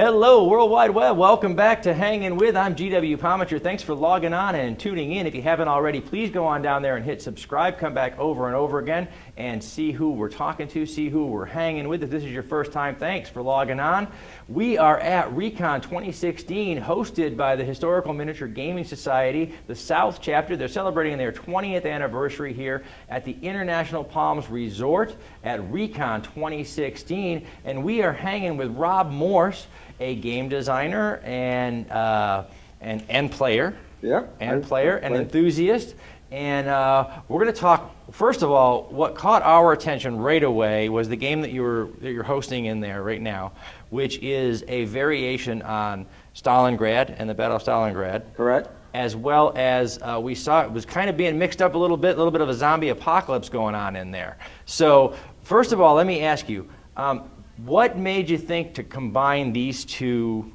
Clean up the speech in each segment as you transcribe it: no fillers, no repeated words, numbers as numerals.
Hello, World Wide Web. Welcome back to Hangin' With. I'm GW Pomichter. Thanks for logging on and tuning in. If you haven't already, please go on down there and hit subscribe. Come back over and over again and see who we're talking to, see who we're hanging with. If this is your first time, thanks for logging on. We are at ReCon 2016, hosted by the Historical Miniature Gaming Society, the South Chapter. They're celebrating their 20th anniversary here at the International Palms Resort at ReCon 2016. And we are hanging with Rob Morse, a game designer and player, an enthusiast, and we're going to talk. First of all, what caught our attention right away was the game that you're hosting in there right now, which is a variation on Stalingrad and the Battle of Stalingrad. Correct. As well as we saw it was kind of being mixed up a little bit of a zombie apocalypse going on in there. So first of all, let me ask you. What made you think to combine these two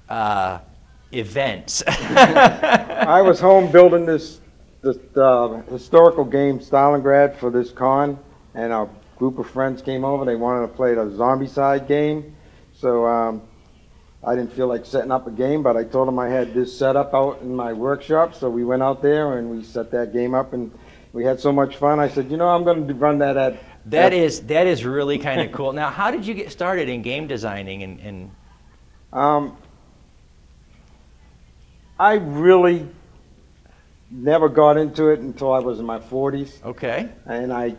events? I was home building this historical game Stalingrad for this con, and a group of friends came over. They wanted to play the zombie side game, so I didn't feel like setting up a game, but I told them I had this set up out in my workshop, so we went out there and we set that game up, and we had so much fun. I said, you know, I'm going to run that at... That is really kind of cool. Now, how did you get started in game designing? I really never got into it until I was in my 40s. Okay. And I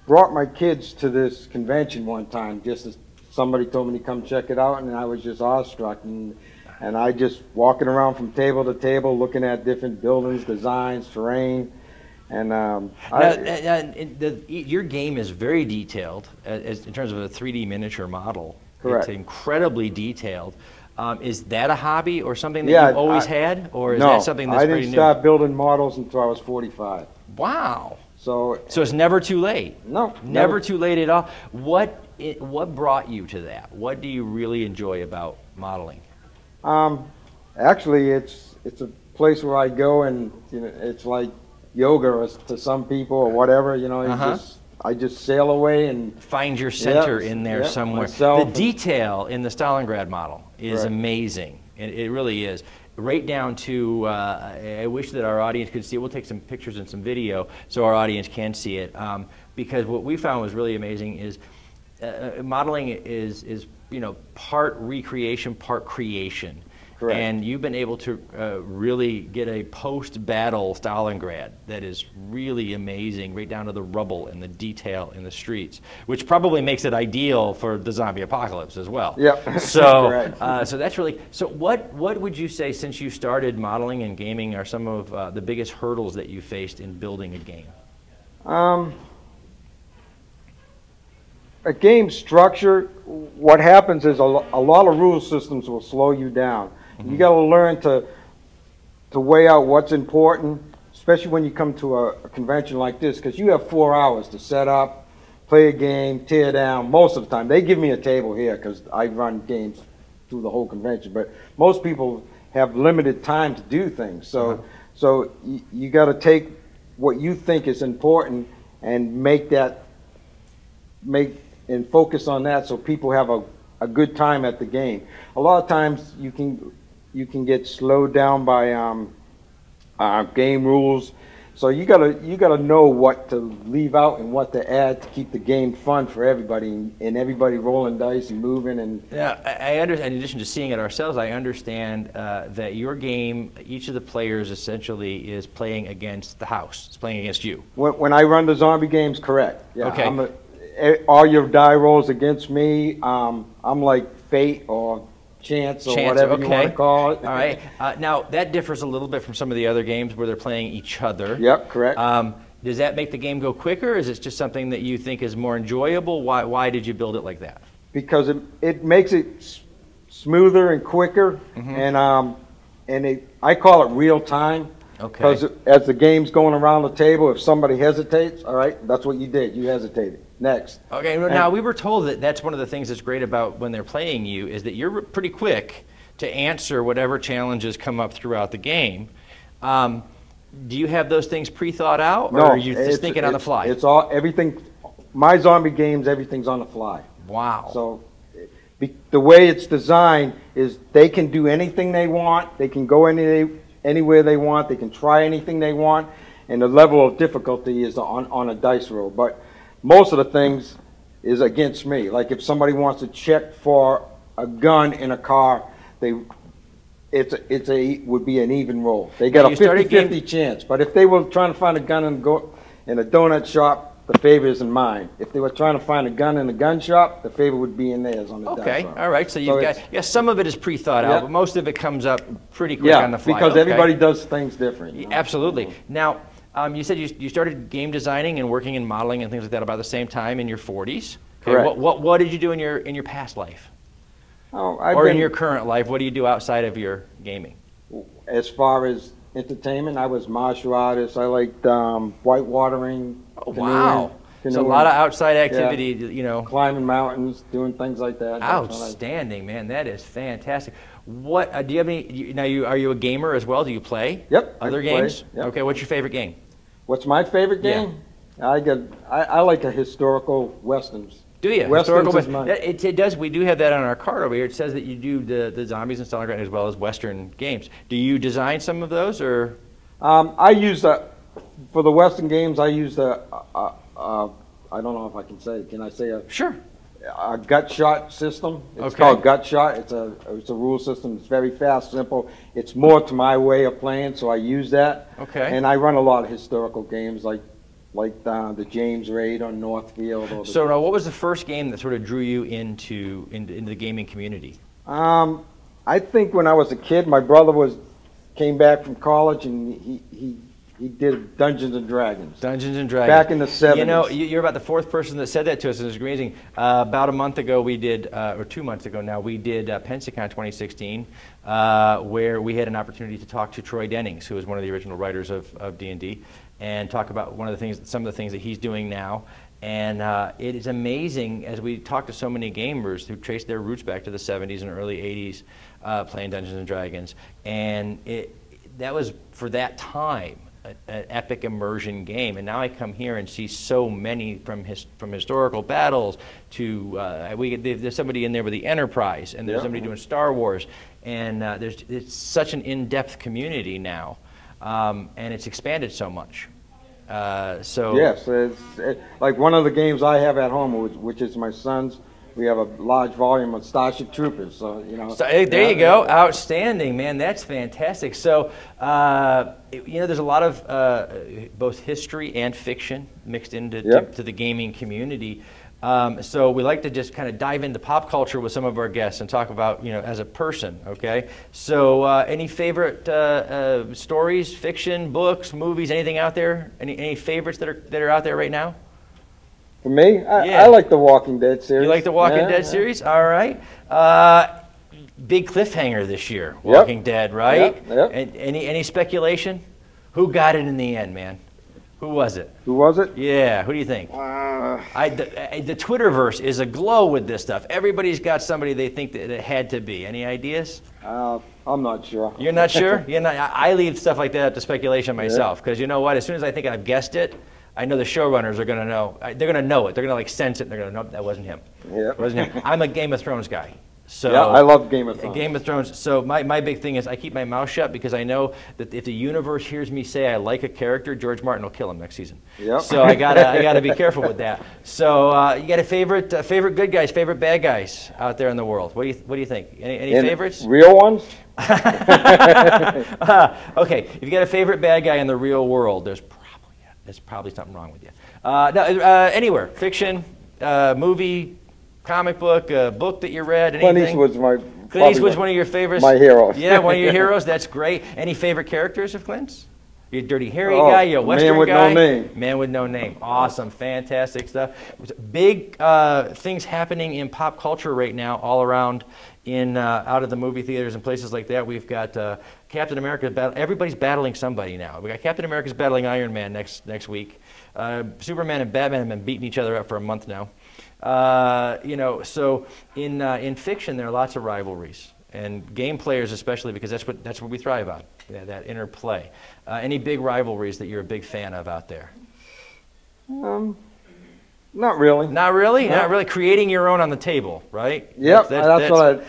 brought my kids to this convention one time, just as somebody told me to come check it out, and I was just awestruck. And I just walking around from table to table, looking at different buildings, designs, terrain. And your game is very detailed in terms of a 3D miniature model. Correct. It's incredibly detailed. Is that a hobby or something that you've always had, or is that something that's pretty new? I didn't start building models until I was 45. Wow. So it's never too late. No. Never too late at all. What brought you to that? What do you really enjoy about modeling? Actually, it's a place where I go, and you know, it's like yoga to some people or whatever, you know. I just sail away and find your center in there somewhere. Myself. The detail in the Stalingrad model is amazing. It really is. Right down to, I wish that our audience could see it. We'll take some pictures and some video so our audience can see it. Because what we found was really amazing is modeling is you know, part recreation, part creation. Correct. And you've been able to really get a post-battle Stalingrad that is really amazing, right down to the rubble and the detail in the streets, which probably makes it ideal for the zombie apocalypse as well. Yep. So, so that's really. So, what would you say, since you started modeling and gaming, are some of the biggest hurdles that you faced in building a game? A game structure. What happens is a lot of rule systems will slow you down. Mm-hmm. You got to learn to weigh out what's important, especially when you come to a convention like this, because you have 4 hours to set up, play a game, tear down. Most of the time, they give me a table here because I run games through the whole convention. But most people have limited time to do things, so you got to take what you think is important and and focus on that, so people have a good time at the game. A lot of times you can get slowed down by game rules, so you gotta know what to leave out and what to add to keep the game fun for everybody, and everybody rolling dice and moving. And yeah, I understand. In addition to seeing it ourselves, I understand that your game, each of the players essentially is playing against the house. It's playing against you. When I run the zombie games, correct. Yeah, okay. All your die rolls against me. I'm like fate or chance or whatever you want to call it. All right. Now, that differs a little bit from some of the other games where they're playing each other. Yep, correct. Does that make the game go quicker, or is it just something that you think is more enjoyable? Why did you build it like that? Because it makes it smoother and quicker, and I call it real time. Okay. Because as the game's going around the table, if somebody hesitates, all right, that's what you did. You hesitated. Next. Okay. Now, we were told that that's one of the things that's great about when they're playing you is that you're pretty quick to answer whatever challenges come up throughout the game. Do you have those things pre-thought out, or are you just thinking on the fly? It's everything. My zombie games, everything's on the fly. Wow. So the way it's designed is they can do anything they want. They can go anywhere they want. They can try anything they want, and the level of difficulty is on a dice roll. But most of the things is against me. Like if somebody wants to check for a gun in a car, would be an even roll. They got a 50-50 chance. But if they were trying to find a gun in a donut shop, the favor is in mine. If they were trying to find a gun in a gun shop, the favor would be in theirs on the dice roll. All right. So you've got, some of it is pre-thought out, but most of it comes up pretty quick on the fly. Because everybody does things different. You know? Absolutely. Now, you said you started game designing and working in modeling and things like that about the same time in your 40s. Okay. Correct. What did you do in your past life? In your current life, what do you do outside of your gaming? As far as entertainment, I was martial artist. I liked whitewatering. Oh, wow. So a lot of outside activity, you know. Climbing mountains, doing things like that. Outstanding, man. That is fantastic. What do you have any? Are you a gamer as well? Do you play? Yep. Other games? Yep. Okay. What's your favorite game? What's my favorite game? Yeah. I like historical westerns. Do you? Westerns is mine. It does. We do have that on our card over here. It says that you do the zombies and Stalingrad as well as Western games. Do you design some of those, or? I use for the Western games. I use I don't know if I can say. Can I say a? Sure. A gut shot system. It's called gut shot. It's a rule system. It's very fast, simple. It's more to my way of playing, so I use that. Okay. And I run a lot of historical games like the James Raid on Northfield. So now, what was the first game that sort of drew you into the gaming community? I think when I was a kid, my brother came back from college and he did Dungeons and Dragons. Dungeons and Dragons. Back in the 70s. You know, you're about the fourth person that said that to us, and it's amazing. About a month ago, we did, or 2 months ago now, we did Pensacon 2016, where we had an opportunity to talk to Troy Dennings, who was one of the original writers of D&D, and talk about some of the things that he's doing now. And it is amazing, as we talk to so many gamers who trace their roots back to the 70s and early 80s playing Dungeons and Dragons. And that was, for that time, an epic immersion game, and now I come here and see so many from historical battles to there's somebody in there with the Enterprise, and there's somebody doing Star Wars, and it's such an in-depth community now, and it's expanded so much. Yes, like one of the games I have at home, which is my son's. We have a large volume of Starship Troopers, so you know. So, there you go, outstanding, man. That's fantastic. So, you know, there's a lot of both history and fiction mixed into to the gaming community. So we like to just kind of dive into pop culture with some of our guests and talk about, you know, as a person. Okay. So, any favorite stories, fiction, books, movies, anything out there? Any favorites that are out there right now? For me, I like the Walking Dead series. You like the Walking Dead series? All right. Big cliffhanger this year, Walking Dead, right? Yep. Any speculation? Who got it in the end, man? Who was it? Who was it? Yeah, who do you think? The Twitterverse is aglow with this stuff. Everybody's got somebody they think that it had to be. Any ideas? I'm not sure. You're not sure? You're not, I leave stuff like that up to speculation myself, because you know what? As soon as I think I've guessed it, I know the showrunners are going to know. They're going to know it. They're going to like sense it. And they're going to know that wasn't him. Yeah. It wasn't him. I'm a Game of Thrones guy. So yeah, I love Game of Thrones. Game of Thrones. So my big thing is I keep my mouth shut, because I know that if the universe hears me say I like a character, George Martin will kill him next season. Yep. So I gotta be careful with that. So you got a favorite good guys, favorite bad guys out there in the world? What do you think? Any favorites? Real ones? Okay, if you got a favorite bad guy in the real world, there's probably something wrong with you. Anywhere, fiction, movie, comic book, book that you read, anything? Clint Eastwood's Clint Eastwood's one of your favorites? My hero. Yeah, one of your heroes. That's great. Any favorite characters of Clint's? You a Dirty Harry guy? You a Western Man with guy? No Name. Man with No Name. Awesome. Fantastic stuff. Big things happening in pop culture right now all around out of the movie theaters and places like that. We've got Captain America. Everybody's battling somebody now. We got Captain America's battling Iron Man next week. Superman and Batman have been beating each other up for a month now. You know, so in fiction there are lots of rivalries, and game players especially, because that's what we thrive on, that interplay. Any big rivalries that you're a big fan of out there? Not really. Not really? No. Not really creating your own on the table, right? Yep, that's what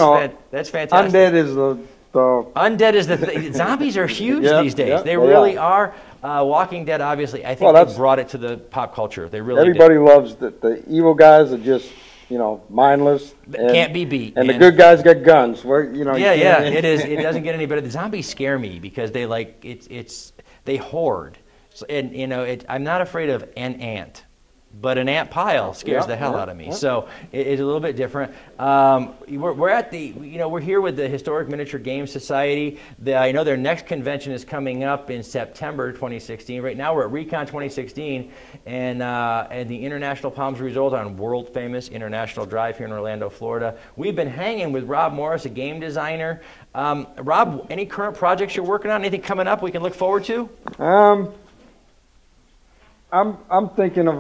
I, that's fantastic. Undead is the Undead is the thing. Zombies are huge Yep, these days. yep, they they really are. Walking Dead, obviously, I think they brought it to the pop culture. They really everybody did. loves the evil guys are just, you know, mindless. And, can't be beat. And the good guys get guns. Where, you know, yeah, yeah, it is. It doesn't get any better. The zombies scare me because they they hoard. So, and you know, I'm not afraid of an ant. But an ant pile scares the hell out of me. So it's a little bit different. We're at the, you know, we're here with the Historic Miniature Games Society. I know their next convention is coming up in September 2016. Right now we're at ReCon 2016, and the International Palms Resort on world famous International Drive here in Orlando, Florida. We've been hanging with Rob Morse, a game designer. Rob, any current projects you're working on? Anything coming up we can look forward to? I'm thinking of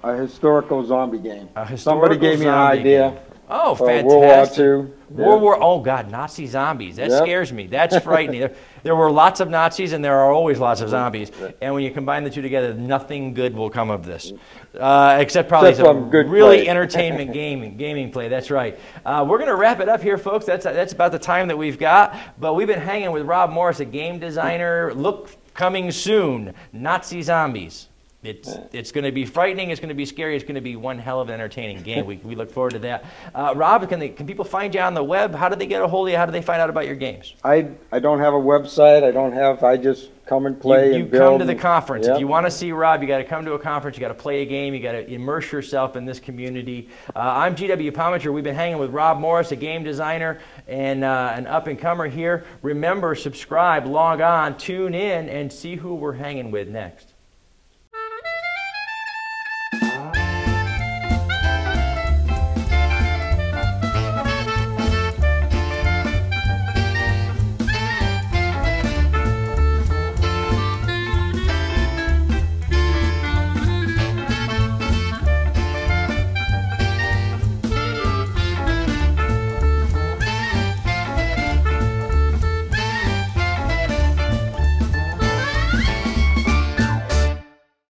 a historical zombie game. Somebody gave me an idea. Game. Oh, fantastic. World War II. World War, oh God, Nazi zombies. That scares me. That's frightening. There were lots of Nazis and there are always lots of zombies. And when you combine the two together, nothing good will come of this. Except probably some good really entertainment gaming play. That's right. We're going to wrap it up here, folks. That's about the time that we've got. But we've been hanging with Rob Morse, a game designer. Look, coming soon, Nazi zombies. It's going to be frightening. It's going to be scary. It's going to be one hell of an entertaining game. We look forward to that. Rob, can people find you on the web? How do they get a hold of you? How do they find out about your games? I don't have a website. I just come and play and build. You come to the conference. If you want to see Rob, you got to come to a conference. You got to play a game. You got to immerse yourself in this community. I'm GW Pomichter. We've been hanging with Rob Morse, a game designer and an up-and-comer here. Remember, subscribe, log on, tune in, and see who we're hanging with next.